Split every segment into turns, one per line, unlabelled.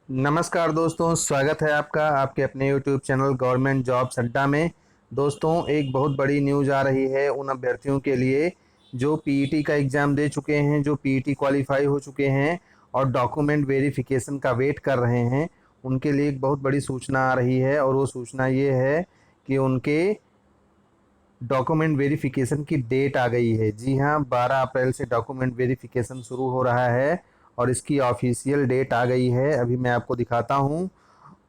नमस्कार दोस्तों, स्वागत है आपका आपके अपने YouTube चैनल गवर्नमेंट जॉब्स अड्डा में। दोस्तों, एक बहुत बड़ी न्यूज़ आ रही है उन अभ्यर्थियों के लिए जो पीईटी का एग्ज़ाम दे चुके हैं, जो पीईटी क्वालिफाई हो चुके हैं और डॉक्यूमेंट वेरिफिकेशन का वेट कर रहे हैं। उनके लिए एक बहुत बड़ी सूचना आ रही है और वो सूचना ये है कि उनके डॉक्यूमेंट वेरिफिकेशन की डेट आ गई है। जी हाँ, 12 अप्रैल से डॉक्यूमेंट वेरिफिकेशन शुरू हो रहा है और इसकी ऑफिशियल डेट आ गई है। अभी मैं आपको दिखाता हूँ।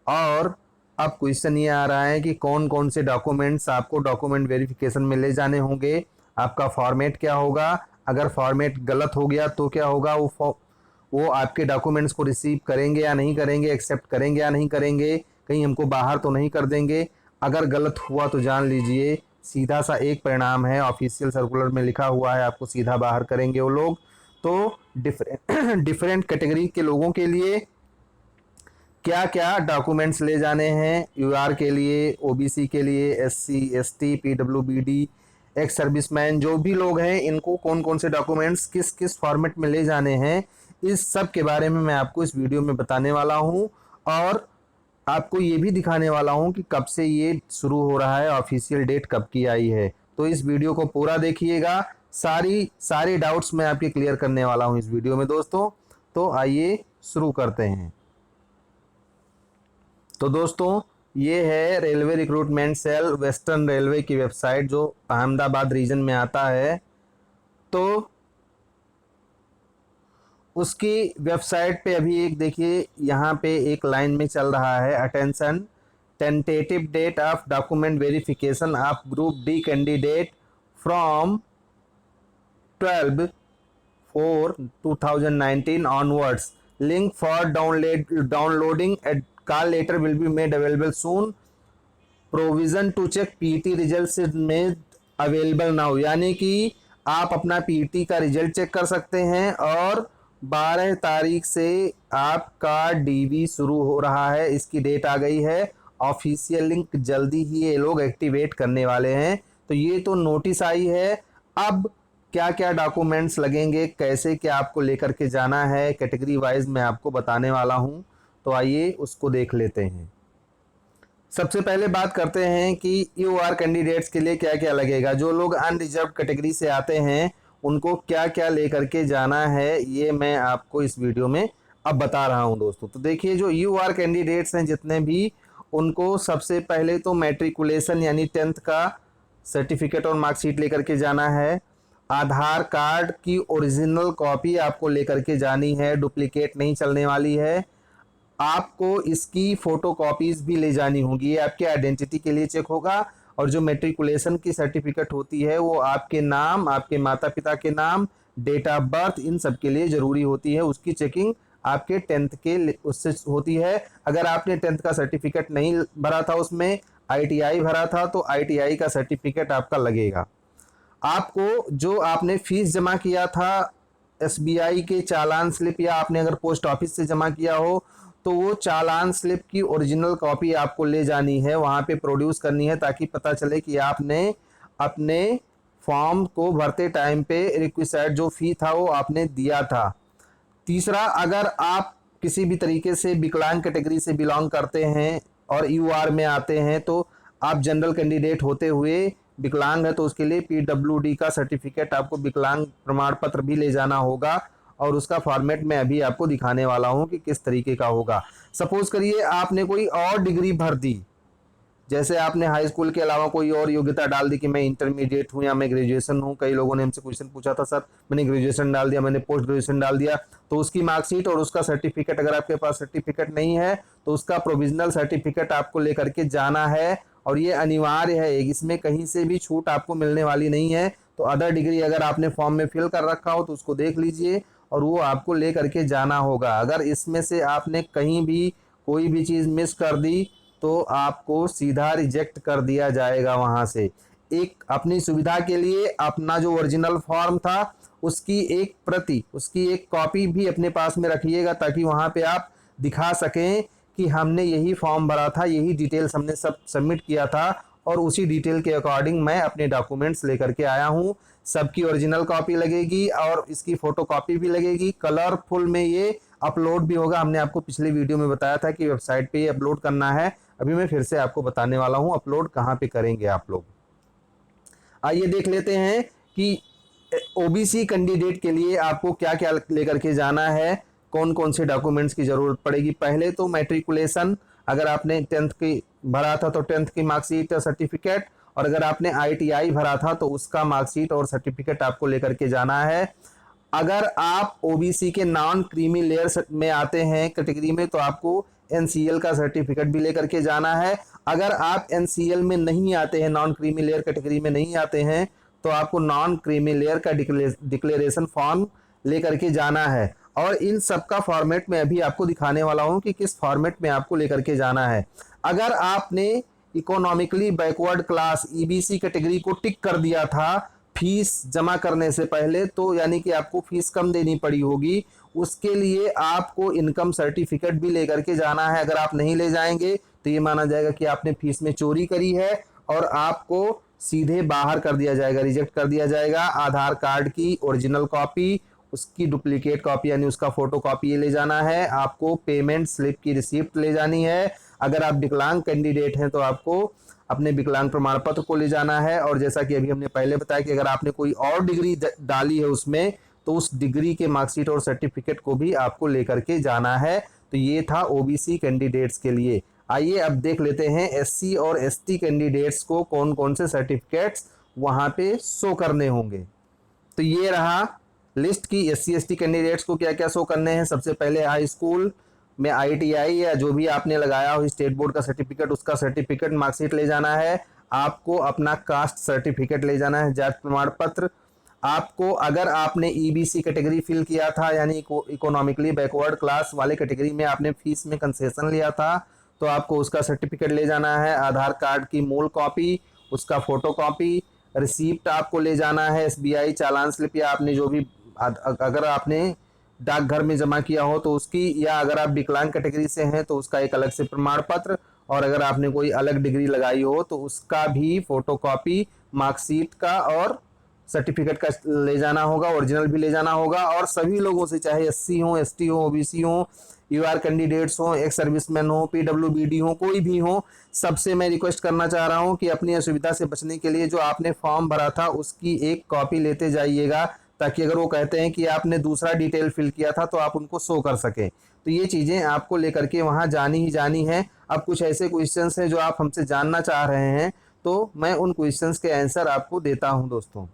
और अब क्वेश्चन ये आ रहा है कि कौन कौन से डॉक्यूमेंट्स आपको डॉक्यूमेंट वेरिफिकेशन में ले जाने होंगे, आपका फॉर्मेट क्या होगा, अगर फॉर्मेट गलत हो गया तो क्या होगा, वो आपके डॉक्यूमेंट्स को रिसीव करेंगे या नहीं करेंगे, एक्सेप्ट करेंगे या नहीं करेंगे, कहीं हमको बाहर तो नहीं कर देंगे। अगर गलत हुआ तो जान लीजिए सीधा सा एक परिणाम है, ऑफिशियल सर्कुलर में लिखा हुआ है, आपको सीधा बाहर करेंगे वो लोग। तो डिफरेंट डिफरेंट कैटेगरी के लोगों के लिए क्या क्या डॉक्यूमेंट्स ले जाने हैं, यूआर के लिए, ओबीसी के लिए, SC ST PWBD, ex serviceman, जो भी लोग हैं इनको कौन कौन से डॉक्यूमेंट्स किस किस फॉर्मेट में ले जाने हैं, इस सब के बारे में मैं आपको इस वीडियो में बताने वाला हूं। और आपको ये भी दिखाने वाला हूं कि कब से ये शुरू हो रहा है, ऑफिशियल डेट कब की आई है। तो इस वीडियो को पूरा देखिएगा, सारे डाउट्स मैं आपके क्लियर करने वाला हूं इस वीडियो में दोस्तों। तो आइए शुरू करते हैं। तो दोस्तों, ये है railway recruitment cell western railway की वेबसाइट जो अहमदाबाद रीजन में आता है। तो उसकी वेबसाइट पे अभी एक देखिए, यहाँ पे एक लाइन में चल रहा है, attention, tentative date of document verification of group D candidate from 12/4/2019 onwards. Link for downloading a call letter will be made available soon. Provision to check PT result में अवेलेबल नाउ, यानी कि आप अपना PT का result check कर सकते हैं और 12 तारीख से आपका डीवी शुरू हो रहा है। इसकी डेट आ गई है, ऑफिशियल लिंक जल्दी ही ये लोग एक्टिवेट करने वाले हैं। तो ये तो नोटिस आई है। अब क्या क्या डॉक्यूमेंट्स लगेंगे, कैसे क्या आपको लेकर के जाना है, कैटेगरी वाइज मैं आपको बताने वाला हूँ। तो आइए उसको देख लेते हैं। सबसे पहले बात करते हैं कि यूआर कैंडिडेट्स के लिए क्या क्या लगेगा। जो लोग अनरिजर्व कैटेगरी से आते हैं उनको क्या क्या लेकर के जाना है, ये मैं आपको इस वीडियो में अब बता रहा हूं दोस्तों। तो देखिए, जो यूआर कैंडिडेट्स हैं जितने भी, उनको सबसे पहले तो मैट्रिकुलेशन यानी 10th का सर्टिफिकेट और मार्कशीट लेकर के जाना है। आधार कार्ड की ओरिजिनल कॉपी आपको लेकर के जानी है, डुप्लीकेट नहीं चलने वाली है। आपको इसकी फोटो कॉपीज भी ले जानी होगी, ये आपके आइडेंटिटी के लिए चेक होगा। और जो मेट्रिकुलेशन की सर्टिफिकेट होती है वो आपके नाम, आपके माता पिता के नाम, डेट ऑफ बर्थ, इन सब के लिए ज़रूरी होती है। उसकी चेकिंग आपके 10th के उससे होती है। अगर आपने 10th का सर्टिफिकेट नहीं भरा था, उसमें आईटीआई भरा था, तो आईटीआई का सर्टिफिकेट आपका लगेगा। आपको जो आपने फीस जमा किया था एसबीआई के चालान स्लिप, या आपने अगर पोस्ट ऑफिस से जमा किया हो तो वो चालान स्लिप की ओरिजिनल कॉपी आपको ले जानी है, वहाँ पे प्रोड्यूस करनी है, ताकि पता चले कि आपने अपने फॉर्म को भरते टाइम पे रिक्विसाइड जो फी था वो आपने दिया था। तीसरा, अगर आप किसी भी तरीके से विकलांग कैटेगरी से बिलोंग करते हैं और यूआर में आते हैं, तो आप जनरल कैंडिडेट होते हुए विकलांग है, तो उसके लिए पीडब्ल्यूडी का सर्टिफिकेट, आपको विकलांग प्रमाण पत्र भी ले जाना होगा। और उसका फॉर्मेट मैं अभी आपको दिखाने वाला हूं कि किस तरीके का होगा। सपोज करिए आपने कोई और डिग्री भर दी, जैसे आपने हाई स्कूल के अलावा कोई और योग्यता डाल दी कि मैं इंटरमीडिएट हूं या मैं ग्रेजुएशन हूं। कई लोगों ने हमसे क्वेश्चन पूछा था, सर मैंने ग्रेजुएशन डाल दिया, मैंने पोस्ट ग्रेजुएशन डाल दिया। तो उसकी मार्कशीट और उसका सर्टिफिकेट, अगर आपके पास सर्टिफिकेट नहीं है तो उसका प्रोविजनल सर्टिफिकेट आपको लेकर के जाना है। और ये अनिवार्य है, इसमें कहीं से भी छूट आपको मिलने वाली नहीं है। तो अदर डिग्री अगर आपने फॉर्म में फिल कर रखा हो तो उसको देख लीजिए और वो आपको ले करके जाना होगा। अगर इसमें से आपने कहीं भी कोई भी चीज़ मिस कर दी तो आपको सीधा रिजेक्ट कर दिया जाएगा वहाँ से। एक अपनी सुविधा के लिए अपना जो ओरिजिनल फॉर्म था उसकी एक प्रति, उसकी एक कॉपी भी अपने पास में रखिएगा, ताकि वहाँ पे आप दिखा सकें कि हमने यही फॉर्म भरा था, यही डिटेल्स हमने सब सबमिट किया था और उसी डिटेल के अकॉर्डिंग मैं अपने डॉक्यूमेंट्स लेकर के आया हूँ। सबकी ओरिजिनल कॉपी लगेगी और इसकी फोटो कॉपी भी लगेगी। कलरफुल में ये अपलोड भी होगा। हमने आपको पिछले वीडियो में बताया था कि वेबसाइट पे अपलोड करना है, अभी मैं फिर से आपको बताने वाला हूँ अपलोड कहाँ पे करेंगे आप लोग। आइए देख लेते हैं कि ओबीसी कैंडिडेट के लिए आपको क्या क्या लेकर के जाना है, कौन कौन से डॉक्यूमेंट्स की ज़रूरत पड़ेगी। पहले तो मैट्रिकुलेशन, अगर आपने 10th की भरा था तो 10th की मार्कशीट या सर्टिफिकेट, और अगर आपने आईटीआई भरा था तो उसका मार्कशीट और सर्टिफिकेट आपको लेकर के जाना है। अगर आप ओबीसी के नॉन क्रीमी लेयर में आते हैं कैटेगरी में तो आपको एनसीएल का सर्टिफिकेट भी लेकर के जाना है। अगर आप एनसीएल में नहीं आते हैं, नॉन क्रीमी लेयर कैटेगरी में नहीं आते हैं, तो आपको नॉन क्रीमी लेयर का डिक्लेरेशन फॉर्म लेकर के जाना है। और इन सब का फॉर्मेट में अभी आपको दिखाने वाला हूं कि किस फॉर्मेट में आपको लेकर के जाना है। अगर आपने economically backward class EBC category को टिक कर दिया था फीस जमा करने से पहले, तो यानी कि आपको फीस कम देनी पड़ी होगी, उसके लिए आपको इनकम सर्टिफिकेट भी लेकर के जाना है। अगर आप नहीं ले जाएंगे तो ये माना जाएगा कि आपने फीस में चोरी करी है और आपको सीधे बाहर कर दिया जाएगा, रिजेक्ट कर दिया जाएगा। आधार कार्ड की ओरिजिनल कॉपी, उसकी डुप्लीकेट कॉपी यानी उसका फोटो कॉपी ले जाना है। आपको पेमेंट स्लिप की रिसिप्ट ले जानी है। अगर आप विकलांग कैंडिडेट हैं तो आपको अपने विकलांग प्रमाण पत्र को ले जाना है। और जैसा कि अभी हमने पहले बताया कि अगर आपने कोई और डिग्री डाली है उसमें, तो उस डिग्री के मार्कशीट और सर्टिफिकेट को भी आपको लेकर के जाना है। तो ये था ओबीसी कैंडिडेट्स के लिए। आइए अब देख लेते हैं एससी और एसटी कैंडिडेट्स को कौन कौन से सर्टिफिकेट्स वहां पे शो करने होंगे। तो ये रहा लिस्ट की एससी एसटी कैंडिडेट्स को क्या क्या शो करने हैं। सबसे पहले हाई स्कूल में आईटीआई या जो भी आपने लगाया हो स्टेट बोर्ड का सर्टिफिकेट, उसका सर्टिफिकेट मार्कशीट ले जाना है। आपको अपना कास्ट सर्टिफिकेट ले जाना है, जाति प्रमाण पत्र। आपको अगर आपने ईबीसी कैटेगरी फिल किया था यानी इकोनॉमिकली बैकवर्ड क्लास वाले कैटेगरी में आपने फीस में कंसेशन लिया था तो आपको उसका सर्टिफिकेट ले जाना है। आधार कार्ड की मूल कॉपी, उसका फोटो कॉपी, रिसीप्ट आपको ले जाना है। एसबीआई चालान स्लिप या आपने जो भी अगर आपने डाकघर में जमा किया हो तो उसकी, या अगर आप विकलांग कैटेगरी से हैं तो उसका एक अलग से प्रमाण पत्र, और अगर आपने कोई अलग डिग्री लगाई हो तो उसका भी फोटोकॉपी मार्कशीट का और सर्टिफिकेट का ले जाना होगा, ओरिजिनल भी ले जाना होगा। और सभी लोगों से, चाहे एससी हो, एसटी हो, ओबीसी हो, यूआर कैंडिडेट्स हो, एक्स सर्विसमैन हो, पीडब्ल्यूबीडी हो, कोई भी हो, सबसे मैं रिक्वेस्ट करना चाह रहा हूं कि अपनी असुविधा से बचने के लिए जो आपने फॉर्म भरा था उसकी एक कॉपी लेते जाइएगा, ताकि अगर वो कहते हैं कि आपने दूसरा डिटेल फिल किया था तो आप उनको शो कर सकें। तो ये चीज़ें आपको लेकर के वहाँ जानी ही जानी है। अब कुछ ऐसे क्वेश्चंस हैं जो आप हमसे जानना चाह रहे हैं, तो मैं उन क्वेश्चंस के आंसर आपको देता हूं दोस्तों।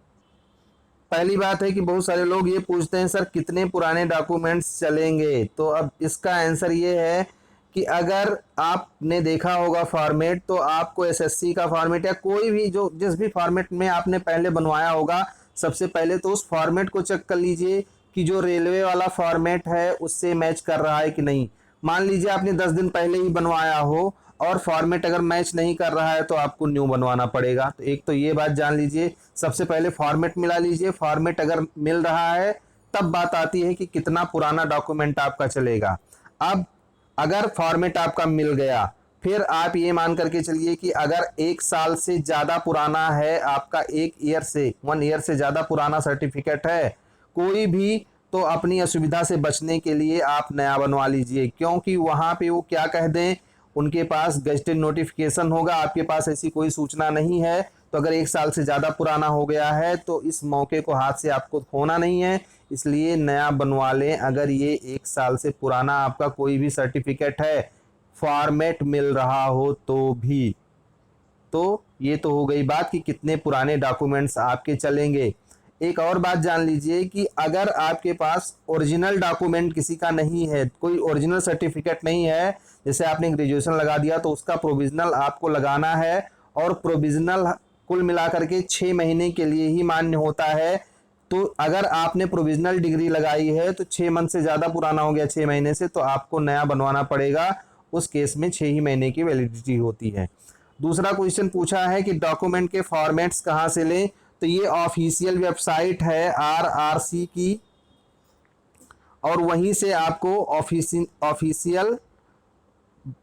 पहली बात है कि बहुत सारे लोग ये पूछते हैं सर कितने पुराने डॉक्यूमेंट्स चलेंगे। तो अब इसका आंसर ये है कि अगर आपने देखा होगा फॉर्मेट, तो आपको एसएससी का फॉर्मेट या कोई भी जो जिस भी फॉर्मेट में आपने पहले बनवाया होगा, सबसे पहले तो उस फॉर्मेट को चेक कर लीजिए कि जो रेलवे वाला फॉर्मेट है उससे मैच कर रहा है कि नहीं। मान लीजिए आपने 10 दिन पहले ही बनवाया हो और फॉर्मेट अगर मैच नहीं कर रहा है तो आपको न्यू बनवाना पड़ेगा। तो एक तो ये बात जान लीजिए, सबसे पहले फॉर्मेट मिला लीजिए। फॉर्मेट अगर मिल रहा है तब बात आती है कि कितना पुराना डॉक्यूमेंट आपका चलेगा। अब अगर फॉर्मेट आपका मिल गया, फिर आप ये मान करके चलिए कि अगर 1 साल से ज़्यादा पुराना है आपका, 1 ईयर से ज़्यादा पुराना सर्टिफिकेट है कोई भी, तो अपनी असुविधा से बचने के लिए आप नया बनवा लीजिए। क्योंकि वहाँ पे वो क्या कह दें, उनके पास गजटेड नोटिफिकेशन होगा, आपके पास ऐसी कोई सूचना नहीं है। तो अगर 1 साल से ज़्यादा पुराना हो गया है तो इस मौके को हाथ से आपको खोना नहीं है, इसलिए नया बनवा लें। अगर ये 1 साल से पुराना आपका कोई भी सर्टिफिकेट है, फॉर्मेट मिल रहा हो तो भी। तो ये तो हो गई बात कि कितने पुराने डॉक्यूमेंट्स आपके चलेंगे। एक और बात जान लीजिए कि अगर आपके पास ओरिजिनल डॉक्यूमेंट किसी का नहीं है, कोई ओरिजिनल सर्टिफिकेट नहीं है, जैसे आपने ग्रेजुएशन लगा दिया तो उसका प्रोविजनल आपको लगाना है। और प्रोविजनल कुल मिलाकर के 6 महीने के लिए ही मान्य होता है। तो अगर आपने प्रोविजनल डिग्री लगाई है तो 6 मंथ से ज़्यादा पुराना हो गया 6 महीने से, तो आपको नया बनवाना पड़ेगा। उस केस में 6 ही महीने की वैलिडिटी होती है। दूसरा क्वेश्चन पूछा है कि डॉक्यूमेंट के फॉर्मेट्स कहाँ से लें। तो ये ऑफिशियल वेबसाइट है आरआरसी की, और वहीं से आपको ऑफिशियल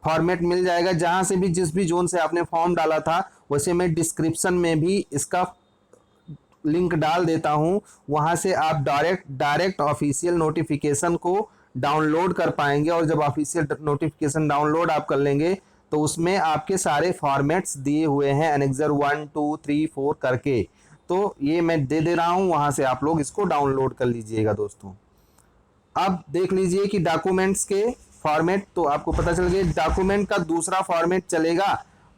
फॉर्मेट मिल जाएगा। जहां से भी जिस भी जोन से आपने फॉर्म डाला था, वैसे मैं डिस्क्रिप्शन में भी इसका लिंक डाल देता हूं, वहां से आप डायरेक्ट ऑफिशियल नोटिफिकेशन को डाउनलोड कर पाएंगे, और जब ऑफिशियल नोटिफिकेशन डाउनलोड आप कर लेंगे तो उसमें आपके सारे फॉर्मेट्स दिए हुए हैं एनेक्सर 1 2 3 4 करके। तो ये मैं दे दे रहा हूँ, वहां से आप लोग इसको डाउनलोड कर लीजिएगा दोस्तों। अब देख लीजिए कि डॉक्यूमेंट्स के फॉर्मेट तो आपको पता चल गया। डॉक्यूमेंट का दूसरा फॉर्मेट चलेगा।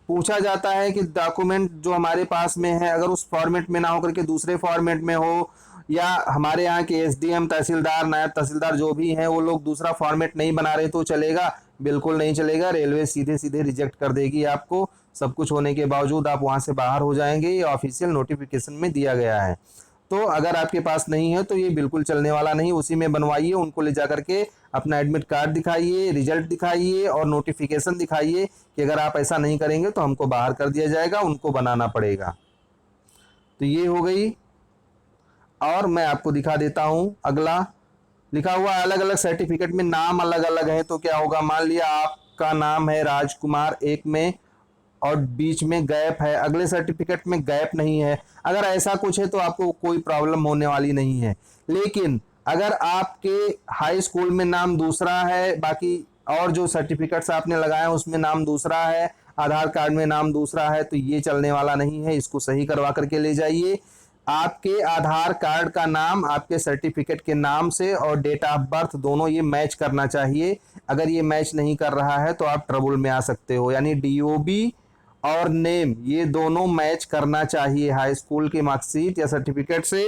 पूछा जाता है कि डॉक्यूमेंट जो हमारे पास में है अगर उस फॉर्मेट में ना होकर के दूसरे फॉर्मेट में हो, या हमारे यहाँ के एसडीएम तहसीलदार नायब तहसीलदार जो भी हैं वो लोग दूसरा फॉर्मेट नहीं बना रहे तो चलेगा? बिल्कुल नहीं चलेगा। रेलवे सीधे सीधे रिजेक्ट कर देगी आपको। सब कुछ होने के बावजूद आप वहां से बाहर हो जाएंगे, ये ऑफिशियल नोटिफिकेशन में दिया गया है। तो अगर आपके पास नहीं है तो ये बिल्कुल चलने वाला नहीं। उसी में बनवाइए, उनको ले जा करके अपना एडमिट कार्ड दिखाइए, रिजल्ट दिखाइए और नोटिफिकेशन दिखाइए कि अगर आप ऐसा नहीं करेंगे तो हमको बाहर कर दिया जाएगा, उनको बनाना पड़ेगा। तो ये हो गई। और मैं आपको दिखा देता हूं अगला लिखा हुआ अलग अलग सर्टिफिकेट में नाम अलग अलग है। तो क्या होगा, मान लिया आपका नाम है राजकुमार एक में और बीच में गैप है, अगले सर्टिफिकेट में गैप नहीं है। अगर ऐसा कुछ है तो आपको कोई प्रॉब्लम होने वाली नहीं है। लेकिन अगर आपके हाई स्कूल में नाम दूसरा है, बाकी और जो सर्टिफिकेट्स आपने लगाए उसमें नाम दूसरा है, आधार कार्ड में नाम दूसरा है, तो ये चलने वाला नहीं है। इसको सही करवा करके ले जाइए। आपके आधार कार्ड का नाम आपके सर्टिफिकेट के नाम से और डेट ऑफ बर्थ दोनों ये मैच करना चाहिए। अगर ये मैच नहीं कर रहा है तो आप ट्रबल में आ सकते हो। यानी डीओबी और नेम ये दोनों मैच करना चाहिए हाई स्कूल की मार्कशीट या सर्टिफिकेट से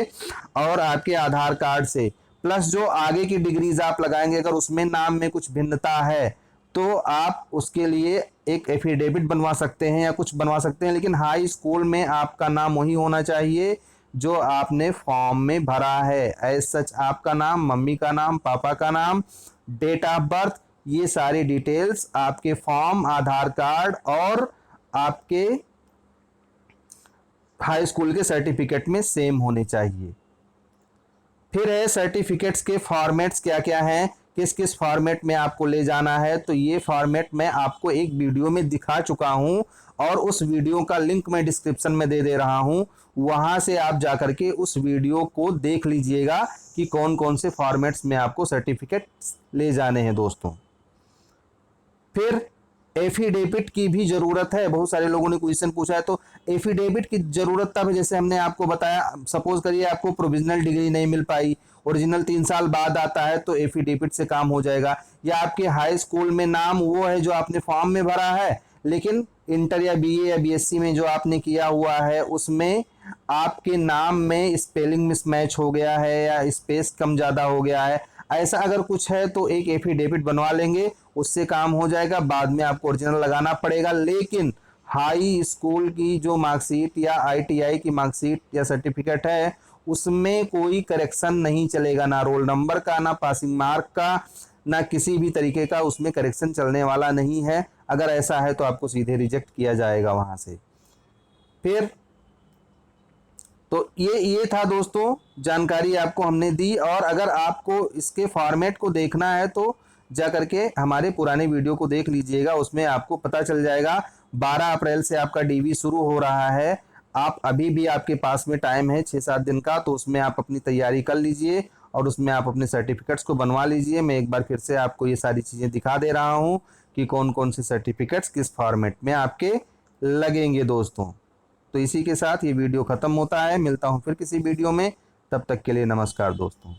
और आपके आधार कार्ड से। प्लस जो आगे की डिग्रीज आप लगाएंगे अगर उसमें नाम में कुछ भिन्नता है तो आप उसके लिए एक एफिडेविट बनवा सकते हैं या कुछ बनवा सकते हैं। लेकिन हाई स्कूल में आपका नाम वही होना चाहिए जो आपने फॉर्म में भरा है। एज सच आपका नाम, मम्मी का नाम, पापा का नाम, डेट ऑफ बर्थ, ये सारी डिटेल्स आपके फॉर्म, आधार कार्ड और आपके हाई स्कूल के सर्टिफिकेट में सेम होने चाहिए। फिर है सर्टिफिकेट्स के फॉर्मेट्स क्या क्या हैं, किस किस फॉर्मेट में आपको ले जाना है। तो ये फॉर्मेट मैं आपको एक वीडियो में दिखा चुका हूं और उस वीडियो का लिंक मैं डिस्क्रिप्शन में दे दे रहा हूं। वहां से आप जाकर के उस वीडियो को देख लीजिएगा कि कौन कौन से फॉर्मेट्स में आपको सर्टिफिकेट ले जाने हैं दोस्तों। फिर एफिडेविट की भी जरूरत है। बहुत सारे लोगों ने क्वेश्चन पूछा है तो एफिडेविट की जरूरत तब है, जैसे हमने आपको बताया, सपोज करिए आपको प्रोविजनल डिग्री नहीं मिल पाई, ओरिजिनल 3 साल बाद आता है तो एफिडेविट से काम हो जाएगा। या आपके हाई स्कूल में नाम वो है जो आपने फॉर्म में भरा है, लेकिन इंटर या बीए या बीएससी में जो आपने किया हुआ है उसमें आपके नाम में स्पेलिंग मिसमैच हो गया है या स्पेस कम ज़्यादा हो गया है, ऐसा अगर कुछ है तो एक एफिडेविट बनवा लेंगे, उससे काम हो जाएगा। बाद में आपको ओरिजिनल लगाना पड़ेगा। लेकिन हाई स्कूल की जो मार्कशीट या आईटीआई की मार्कशीट या सर्टिफिकेट है उसमें कोई करेक्शन नहीं चलेगा, ना रोल नंबर का, ना पासिंग मार्क का, ना किसी भी तरीके का उसमें करेक्शन चलने वाला नहीं है। अगर ऐसा है तो आपको सीधे रिजेक्ट किया जाएगा वहां से। फिर तो ये था दोस्तों जानकारी आपको हमने दी। और अगर आपको इसके फॉर्मेट को देखना है तो जा करके हमारे पुराने वीडियो को देख लीजिएगा, उसमें आपको पता चल जाएगा। 12 अप्रैल से आपका डीवी शुरू हो रहा है। आप अभी भी आपके पास में टाइम है 6-7 दिन का, तो उसमें आप अपनी तैयारी कर लीजिए और उसमें आप अपने सर्टिफिकेट्स को बनवा लीजिए। मैं एक बार फिर से आपको ये सारी चीज़ें दिखा दे रहा हूँ कि कौन कौन से सर्टिफिकेट्स किस फॉर्मेट में आपके लगेंगे दोस्तों। तो इसी के साथ ये वीडियो ख़त्म होता है। मिलता हूँ फिर किसी वीडियो में, तब तक के लिए नमस्कार दोस्तों।